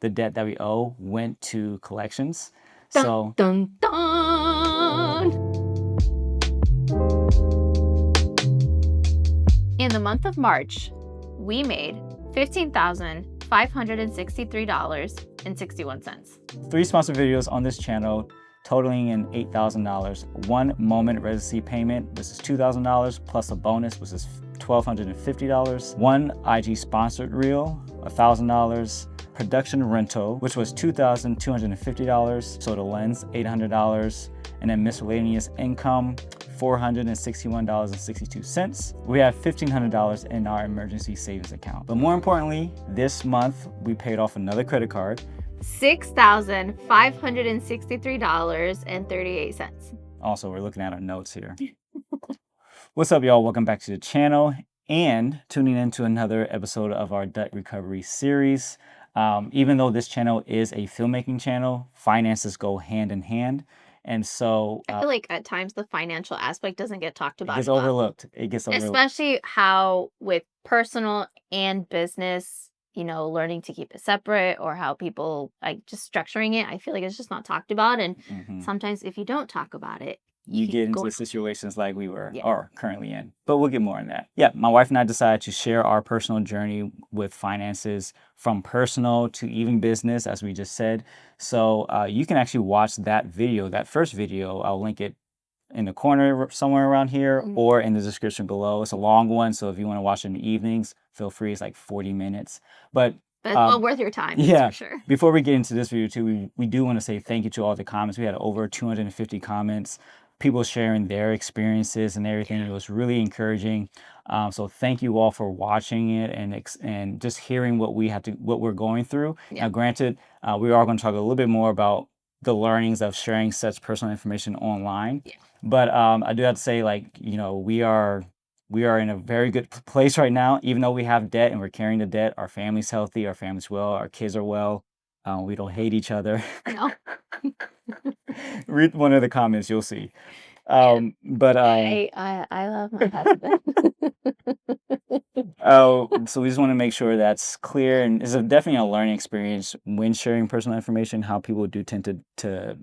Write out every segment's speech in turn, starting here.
the debt that we owe went to collections. Dun, So dun, dun. In the month of March, we made $15,563.61. 3 sponsored videos on this channel totaling in $8,000. 1 moment residency payment, this is $2,000 plus a bonus, which is $1,250. 1 IG sponsored reel, $1,000. Production rental, which was $2,250. So the lens, $800. And then miscellaneous income, $461.62. We have $1,500 in our emergency savings account. But more importantly, this month we paid off another credit card. $6,563.38. Also, we're looking at our notes here. What's up, y'all? Welcome back to the channel and tuning into another episode of our debt recovery series. Even though this channel is a filmmaking channel, finances go hand in hand. And so I feel like at times the financial aspect doesn't get talked about. It gets overlooked. Especially how with personal and business, learning to keep it separate, or how people like just structuring it. I feel like it's just not talked about. And sometimes if you don't talk about it, you get into situations like we are currently in. But we'll get more on that. Yeah, my wife and I decided to share our personal journey with finances, from personal to even business, as we just said. So you can actually watch that video, that first video. I'll link it in the corner somewhere around here or in the description below. It's a long one, so if you want to watch it in the evenings, feel free. It's like 40 minutes. But it's well worth your time. Yeah, for sure. Before we get into this video too, we do want to say thank you to all the comments. We had over 250 comments, people sharing their experiences and everything. It was really encouraging. So thank you all for watching it and just hearing what we're going through. Now, granted, we are going to talk a little bit more about the learnings of sharing such personal information online. But I do have to say, we are in a very good place right now. Even though we have debt and we're carrying the debt, our family's healthy, our family's well, our kids are well. We don't hate each other. No. Read one of the comments, you'll see. But I love my husband. So we just want to make sure that's clear, and it's definitely a learning experience when sharing personal information. How people do tend to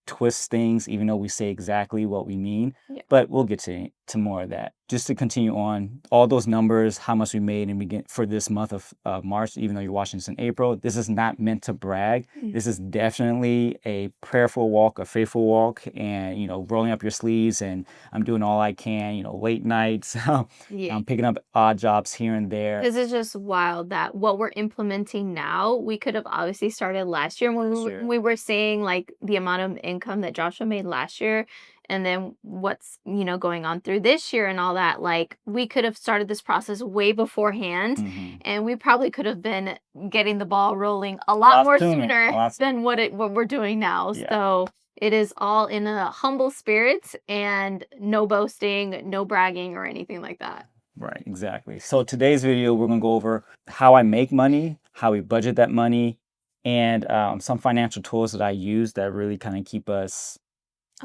twist things, even though we say exactly what we mean. But we'll get to more of that. Just to continue on, all those numbers, how much we made for this month of March, even though you're watching this in April, this is not meant to brag. This is definitely a prayerful walk, a faithful walk, and, rolling up your sleeves, and I'm doing all I can, late nights. I'm picking up odd jobs here and there. This is just wild that what we're implementing now, we could have obviously started last year when we were saying like the amount of income that Joshua made last year, and then what's going on through this year and all that. Like, we could have started this process way beforehand, and we probably could have been getting the ball rolling a lot more sooner than what we're doing now. So it is all in a humble spirit and no boasting, no bragging or anything like that. Right, exactly. So today's video, we're going to go over how I make money, how we budget that money, and some financial tools that I use that really kind of keep us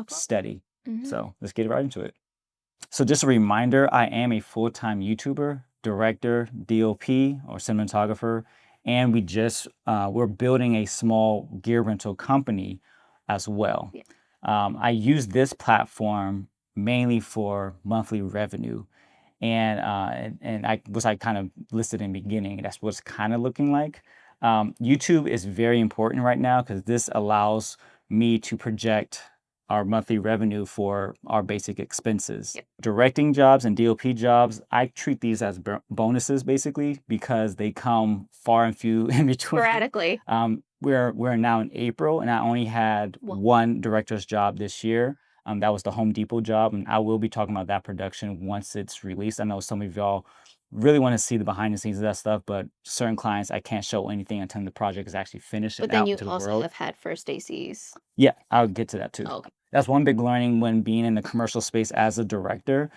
steady. So let's get right into it. So just a reminder, I am a full-time YouTuber, director, DOP, or cinematographer, and we're building a small gear rental company as well. I use this platform mainly for monthly revenue. And I kind of listed in the beginning, that's what's kind of looking like. YouTube is very important right now because this allows me to project our monthly revenue for our basic expenses. Directing jobs and DOP jobs, I treat these as bonuses basically because they come far and few in between. Sporadically. We're now in April, and I only had one director's job this year. That was the Home Depot job, and I will be talking about that production once it's released. I know some of y'all really want to see the behind the scenes of that stuff, but certain clients, I can't show anything until the project is actually finished. But then you also have had first ACs. Yeah, I'll get to that too. Okay. That's one big learning when being in the commercial space as a director.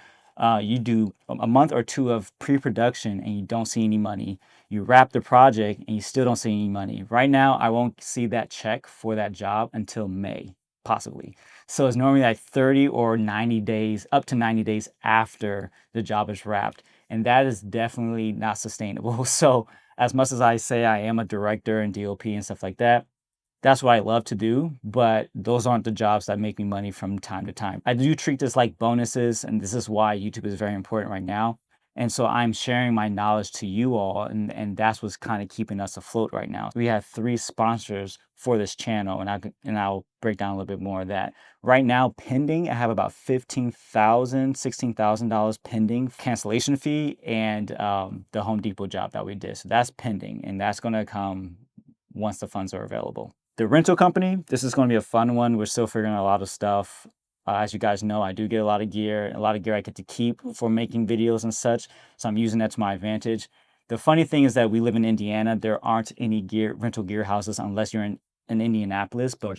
You do a month or two of pre-production and you don't see any money. You wrap the project and you still don't see any money. Right now, I won't see that check for that job until May, possibly. So it's normally like 30 or 90 days, up to 90 days after the job is wrapped. And that is definitely not sustainable. So as much as I say I am a director and DOP and stuff like that, that's what I love to do, but those aren't the jobs that make me money from time to time. I do treat this like bonuses, and this is why YouTube is very important right now. And so I'm sharing my knowledge to you all, and that's what's kind of keeping us afloat right now. We have 3 sponsors for this channel, and I'll break down a little bit more of that. Right now, pending, I have about $16,000 pending cancellation fee and the Home Depot job that we did. So that's pending, and that's going to come once the funds are available. The rental company, this is going to be a fun one. We're still figuring out a lot of stuff. As you guys know, I do get a lot of gear I get to keep for making videos and such. So I'm using that to my advantage. The funny thing is that we live in Indiana. There aren't any rental gear houses unless you're in Indianapolis, but or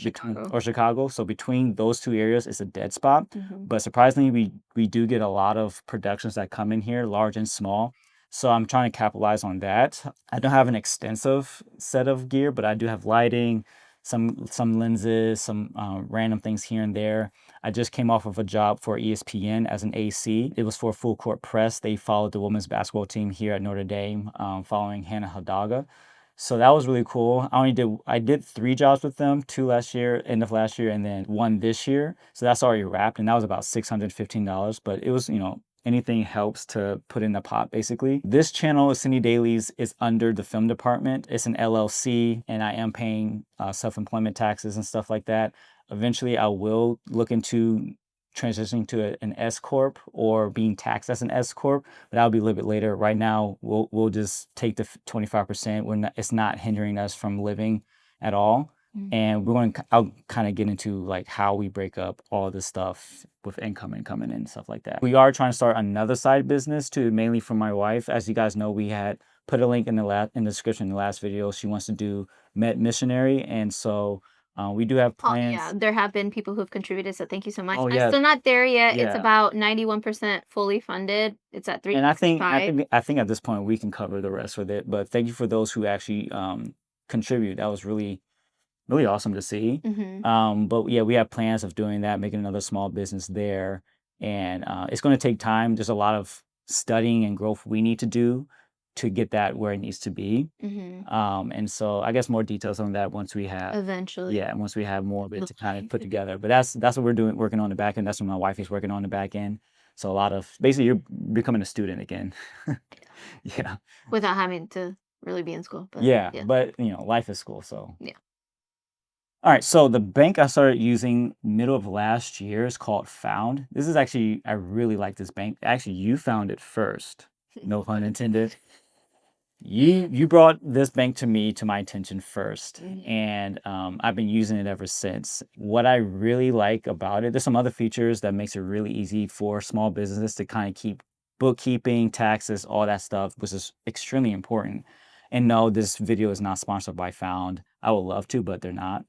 Chicago. So between those 2 areas, it's a dead spot. But surprisingly, we do get a lot of productions that come in here, large and small. So I'm trying to capitalize on that. I don't have an extensive set of gear, but I do have lighting, some lenses, some random things here and there. I just came off of a job for ESPN as an AC. It was for a full court press. They followed the women's basketball team here at Notre Dame, following Hannah Hadaga. So that was really cool. I did 3 jobs with them, 2 last year, end of last year, and then 1 this year. So that's already wrapped, and that was about $615. But it was, anything helps to put in the pot, basically. This channel, Cine Dailies, is under the film department. It's an LLC, and I am paying self-employment taxes and stuff like that. Eventually, I will look into transitioning to an S corp or being taxed as an S corp, but that'll be a little bit later. Right now, we'll just take the 25%. It's not hindering us from living at all. And I'll kind of get into like how we break up all this stuff with income and coming in and stuff like that. We are trying to start another side business too, mainly for my wife. As you guys know, we had put a link in the description in the last video. She wants to do Met Missionary, and so we do have plans. Yeah, there have been people who've contributed, so thank you so much. I'm still not there yet. It's about 91% fully funded. It's at 3. And I think at this point we can cover the rest with it. But thank you for those who actually contribute. That was really awesome to see. But yeah, we have plans of doing that, making another small business there. And it's going to take time. There's a lot of studying and growth we need to do to get that where it needs to be. And so I guess more details on that once we have eventually. Yeah, once we have more of it to kind of put together. But that's what we're working on the back end. That's what my wife is working on the back end. So a lot of basically you're becoming a student again. Yeah. Without having to really be in school. But but life is school, so yeah. All right, so the bank I started using middle of last year is called Found. This is actually, I really like this bank. Actually, you found it first. No pun intended. You brought this bank to my attention first, and I've been using it ever since. What I really like about it, there's some other features that makes it really easy for small businesses to kind of keep bookkeeping, taxes, all that stuff, which is extremely important. And no, this video is not sponsored by Found. I would love to, but they're not.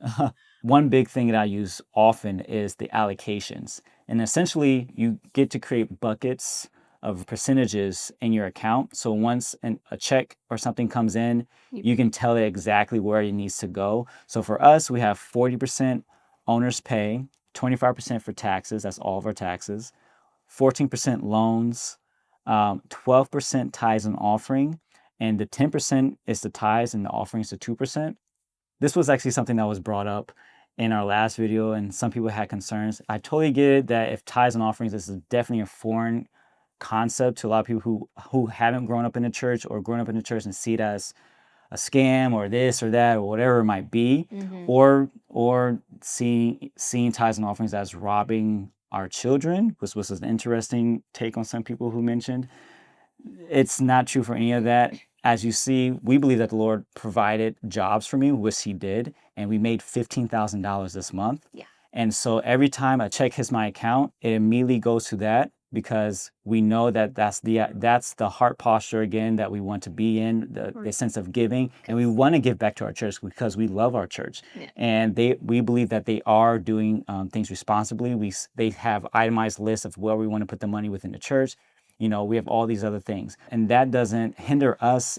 One big thing that I use often is the allocations. And essentially, you get to create buckets of percentages in your account. So once a check or something comes in, you can tell it exactly where it needs to go. So for us, we have 40% owner's pay, 25% for taxes. That's all of our taxes. 14% loans, 12% tithes and offering, and the 10% is the tithes and the offerings to 2%. This was actually something that was brought up in our last video, and some people had concerns. I totally get it that if tithes and offerings, this is definitely a foreign concept to a lot of people who haven't grown up in the church or grown up in the church and see it as a scam or this or that or whatever it might be, or seeing tithes and offerings as robbing our children, which was an interesting take on some people who mentioned. It's not true for any of that. As you see, we believe that the Lord provided jobs for me, which He did, and we made $15,000 this month. Yeah. And so every time a check hits my account, it immediately goes to that, because we know that that's the heart posture again that we want to be in, the sense of giving, and we want to give back to our church because we love our church. Yeah. And we believe that they are doing things responsibly. They have itemized lists of where we want to put the money within the church. We have all these other things, and that doesn't hinder us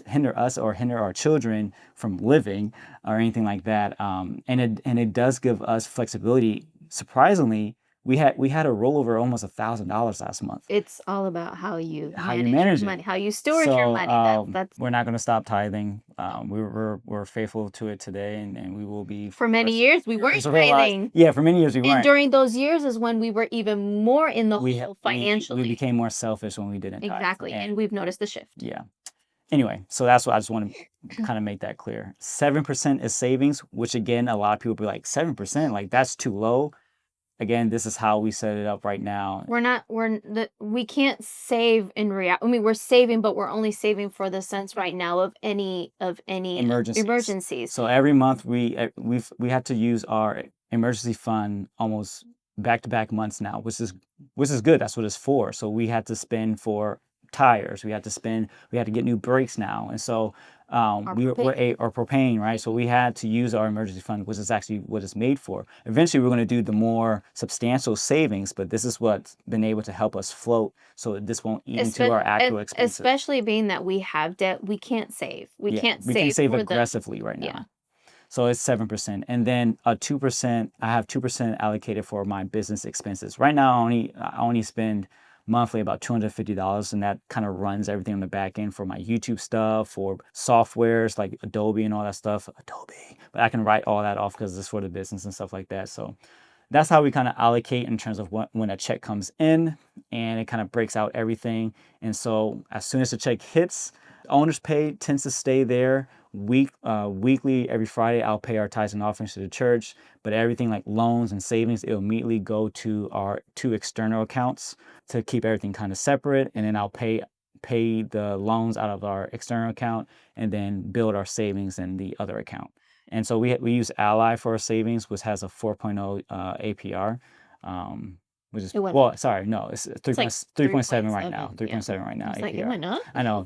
or hinder our children from living or anything like that. And it does give us flexibility. Surprisingly, we had a rollover almost $1,000 last month. It's all about how you How you manage your manage it. money, how you steward your money. That's We're not going to stop tithing. We're faithful to it today, and we will be for many years we weren't to realize. tithing. Yeah, for many years we And weren't. during those years is when we were even more in the We hole financially. we became more selfish when we didn't tithe. Exactly, and we've noticed the shift. Yeah. Anyway, so that's what I just want to kind of make that clear. 7% is savings, which again, a lot of people be like, 7%, like that's too low. Again, this is how we set it up right now. We can't save in reality. I mean, we're saving, but we're only saving for the sense right now of any emergencies. So every month we had to use our emergency fund almost back-to-back months now, which is good. That's what it's for. So we had to spend for tires. We had to get new brakes now, and so or propane, right? So we had to use our emergency fund, which is actually what it's made for. Eventually, we're going to do the more substantial savings, but this is what's been able to help us float, so this won't eat into our actual expenses. Especially being that we have debt, we can't save. We can't save aggressively right now. Yeah. So it's 7%, and then 2%. I have 2% allocated for my business expenses. Right now, I only spend monthly about $250, and that kind of runs everything on the back end for my YouTube stuff, for softwares like Adobe and all that stuff. But I can write all that off because it's for the business and stuff like that. So that's how we kind of allocate in terms of when a check comes in, and it kind of breaks out everything. And so as soon as the check hits, owner's pay tends to stay there. Weekly, every Friday, I'll pay our tithes and offerings to the church, but everything like loans and savings, it'll immediately go to our 2 external accounts to keep everything kind of separate, and then I'll pay the loans out of our external account and then build our savings in the other account. And so we use Ally for our savings, which has a 4.0 APR. Which is, well, sorry, no, it's 3.7 right now. 3.7 right now. It's like, it went up? I know.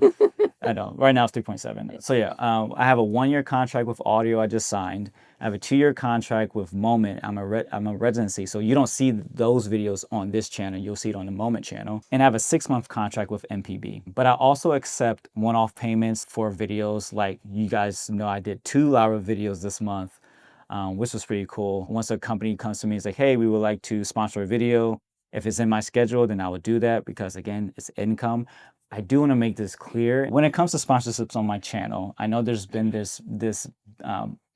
I know. Right now it's 3.7. So yeah, I have a 1-year contract with Audio I just signed. I have a 2-year contract with Moment. I'm a residency, so you don't see those videos on this channel. You'll see it on the Moment channel. And I have a 6-month contract with MPB. But I also accept one-off payments for videos. Like you guys know, I did 2 Laura videos this month, which was pretty cool. Once a company comes to me and is like, hey, we would like to sponsor a video. If it's in my schedule, then I would do that because, again, it's income. I do want to make this clear. When it comes to sponsorships on my channel, I know there's been this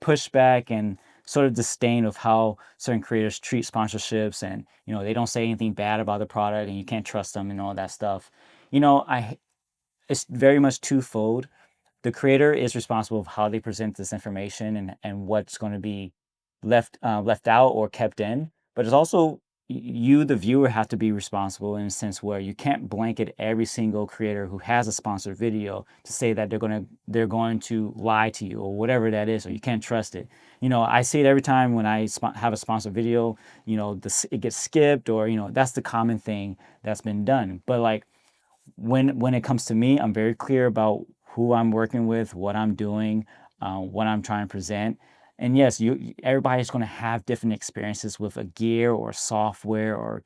pushback and sort of disdain of how certain creators treat sponsorships, and they don't say anything bad about the product, and you can't trust them and all that stuff. It's very much twofold. The creator is responsible for how they present this information and what's going to be left out or kept in, but it's also you, the viewer, have to be responsible in a sense where you can't blanket every single creator who has a sponsored video to say that they're going to lie to you or whatever that is, or you can't trust it. I see it every time when I have a sponsored video. It gets skipped, or that's the common thing that's been done. But like when it comes to me, I'm very clear about who I'm working with, what I'm doing, what I'm trying to present. And yes, everybody's going to have different experiences with a gear or software or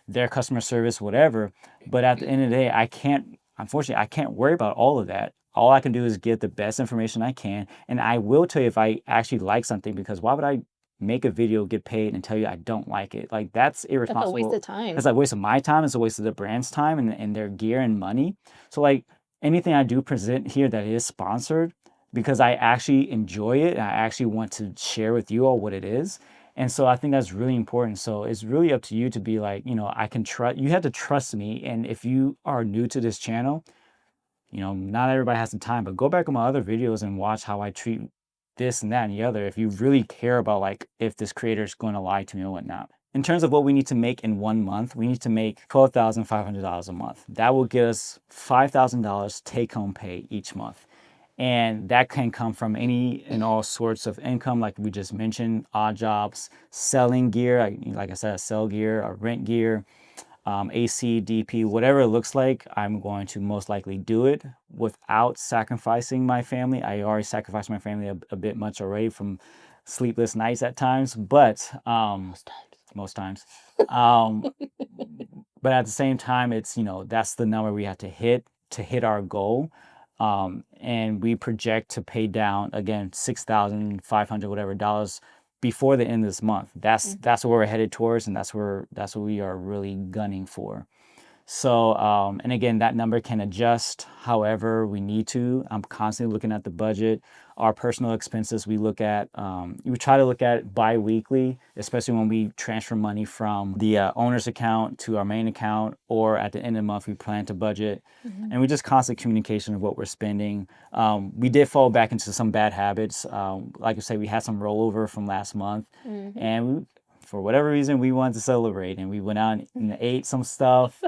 their customer service, whatever. But at the end of the day, unfortunately, I can't worry about all of that. All I can do is get the best information I can, and I will tell you if I actually like something, because why would I make a video, get paid, and tell you I don't like it? Like, that's irresponsible. That's a waste of time. It's like a waste of my time. It's a waste of the brand's time and their gear and money. So like anything I do present here that is sponsored, because I actually enjoy it and I actually want to share with you all what it is. And so I think that's really important. So it's really up to you to be like, I can trust, you have to trust me. And if you are new to this channel, not everybody has the time, but go back on my other videos and watch how I treat this and that and the other, if you really care about like if this creator is going to lie to me or whatnot. In terms of what we need to make in 1 month, we need to make $12,500 a month. That will give us $5,000 take-home pay each month. And that can come from any and all sorts of income, like we just mentioned, odd jobs, selling gear, like I said, I sell gear, or rent gear, AC, DP, whatever it looks like. I'm going to most likely do it without sacrificing my family. I already sacrificed my family a bit much already from sleepless nights at times, but most times. But at the same time, it's that's the number we have to hit our goal. And we project to pay down, again, $6,500 whatever dollars before the end of this month. Mhm. That's where we're headed towards, and that's what we are really gunning for. So, and again, that number can adjust however we need to. I'm constantly looking at the budget. Our personal expenses, we try to look at it bi-weekly, especially when we transfer money from the owner's account to our main account, or at the end of the month, we plan to budget. And we just constant communication of what we're spending. We did fall back into some bad habits. Like I say, we had some rollover from last month, and for whatever reason, we wanted to celebrate, and we went out and ate some stuff.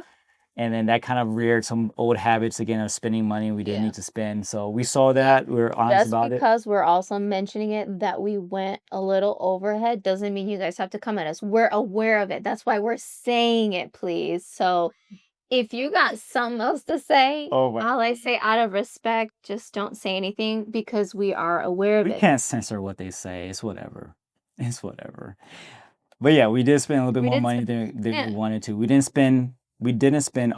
And then that kind of reared some old habits again of spending money we didn't Yeah. need to spend. So we saw that. We were honest Just about it. because we're also mentioning it that we went a little overhead doesn't mean you guys have to come at us. We're aware of it. That's why we're saying it, please. So if you got something else to say, Oh, my. all I say out of respect, just don't say anything because we are aware of We it. can't censor what they say. It's whatever. It's whatever. But yeah, we did spend a little bit We more did money spend, than we yeah. wanted to. We didn't spend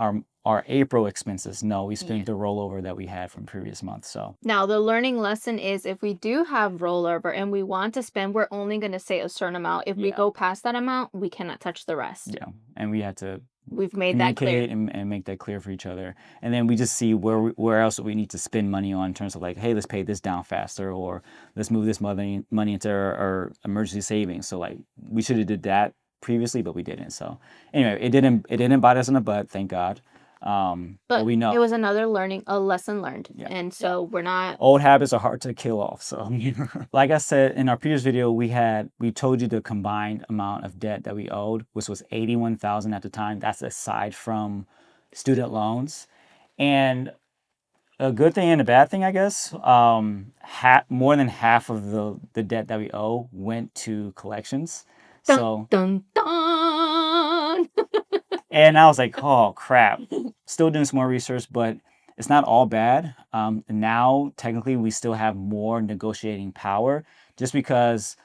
our April expenses. No, we spent Yeah. the rollover that we had from previous month. So Now, the learning lesson is if we do have rollover and we want to spend, we're only going to say a certain amount. If we yeah, go past that amount, we cannot touch the rest. yeah. And we had to We've made that clear. communicate and make that clear for each other. And then we just see where else we need to spend money on in terms of like, hey, let's pay this down faster, or let's move this money into our emergency savings. So like we should have did that previously, but we didn't. So anyway, it didn't bite us in the butt, thank God. But we It know. was another a lesson learned. Yeah. And so we're not. Old habits are hard to kill off. So, like I said in our previous video, we told you the combined amount of debt that we owed, which was $81,000 at the time. That's aside from student loans. And a good thing and a bad thing, I guess, more than half of the debt that we owe went to collections. Dun, So, dun, dun. and I was like, oh crap. Still doing some more research, but it's not all bad. Now, technically, we still have more negotiating power just because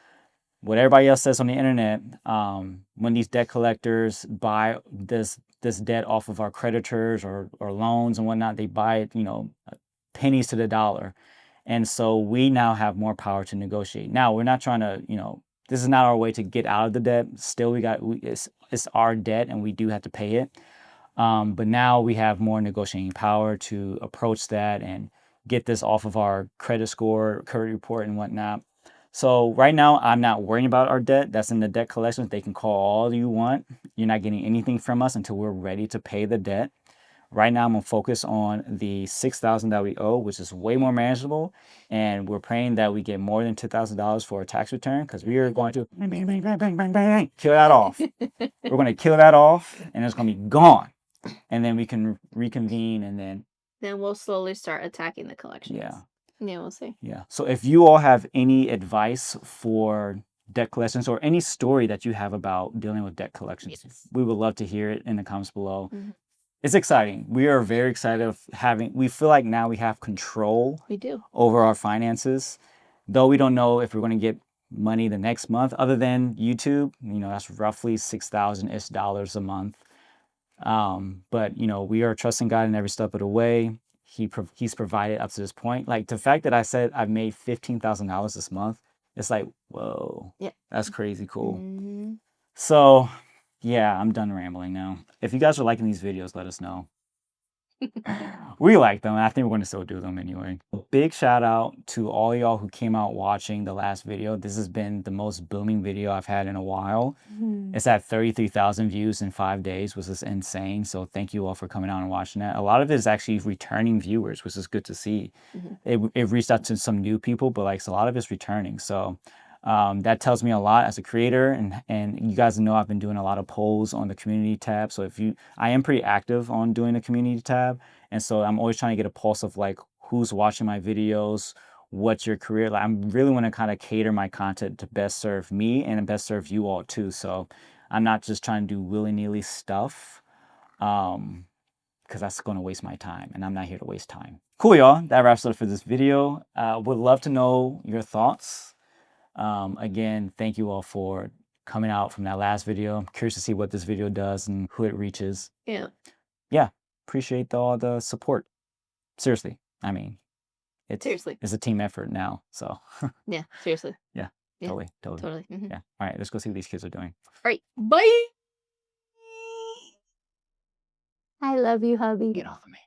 what everybody else says on the internet, when these debt collectors buy this debt off of our creditors or loans and whatnot, they buy it, pennies to the dollar. And so we now have more power to negotiate. Now, we're not trying to, this is not our way to get out of the debt. Still, it's our debt and we do have to pay it. But now we have more negotiating power to approach that and get this off of our credit score, credit report, and whatnot. So right now, I'm not worrying about our debt. That's in the debt collections. They can call all you want. You're not getting anything from us until we're ready to pay the debt. Right now, I'm gonna focus on the $6,000 that we owe, which is way more manageable, and we're praying that we get more than $2,000 for a tax return because we are going to bang, bang, bang, bang, bang, bang, bang, kill that off. We're going to kill that off, and it's going to be gone, and then we can reconvene, and then We'll slowly start attacking the collections. yeah, We'll see. yeah. So if you all have any advice for debt collections or any story that you have about dealing with debt collections, Yes. we would love to hear it in the comments below. Mm-hmm. It's exciting. We are very excited of we feel like now we have control over our finances, though we don't know if we're going to get money the next month other than YouTube. That's roughly $6,000-ish a month. But we are trusting God in every step of the way. He's provided up to this point. Like the fact that I said I've made $15,000 this month, it's like, whoa, yeah, that's crazy cool. Mm-hmm. So yeah, I'm done rambling now. If you guys are liking these videos, let us know. We like them, and I think we're going to still do them anyway. A big shout out to all y'all who came out watching the last video. This has been the most booming video I've had in a while. It's at 33,000 views in 5 days, which is insane. So thank you all for coming out and watching that. A lot of it is actually returning viewers, which is good to see. It reached out to some new people, but like a lot of it's returning. So that tells me a lot as a creator, and you guys know I've been doing a lot of polls on the community tab. So I am pretty active on doing the community tab, and so I'm always trying to get a pulse of like who's watching my videos, what's your career like. I really want to kind of cater my content to best serve me and best serve you all too. So I'm not just trying to do willy-nilly stuff, because that's going to waste my time, and I'm not here to waste time. Cool, y'all. That wraps it up for this video. Would love to know your thoughts. Again, thank you all for coming out from that last video. I'm curious to see what this video does and who it reaches. Yeah, appreciate all the support. Seriously, I mean, it's a team effort now. So yeah, seriously. Yeah. Yeah, Totally, totally. totally. Yeah. All right, let's go see what these kids are doing. All right, bye. I love you, hubby. Get off of me.